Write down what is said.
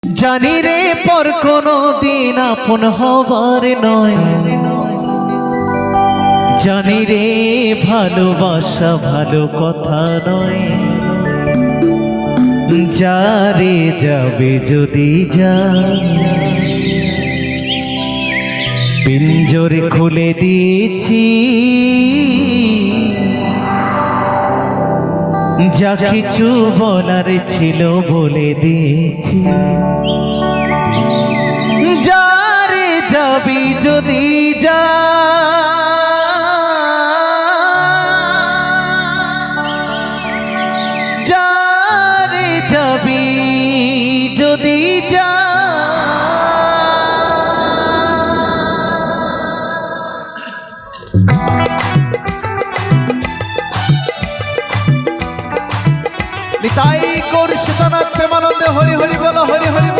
জানি রে পর কোনো দিন আপন হবার নয়, জানি রে ভালোবাসা ভালো কথা নয়। যারে যাবে যদি যা, পিঞ্জরে খুলে দিয়েছি, যা কিছু বলার ছিল বলে দিয়েছি। যারে যাবি যদি যা, যারে যাবি যদি যা, নিতাই গৌর সীতানাথ প্রেমানন্দে হরি হরি বল, হরি হরি।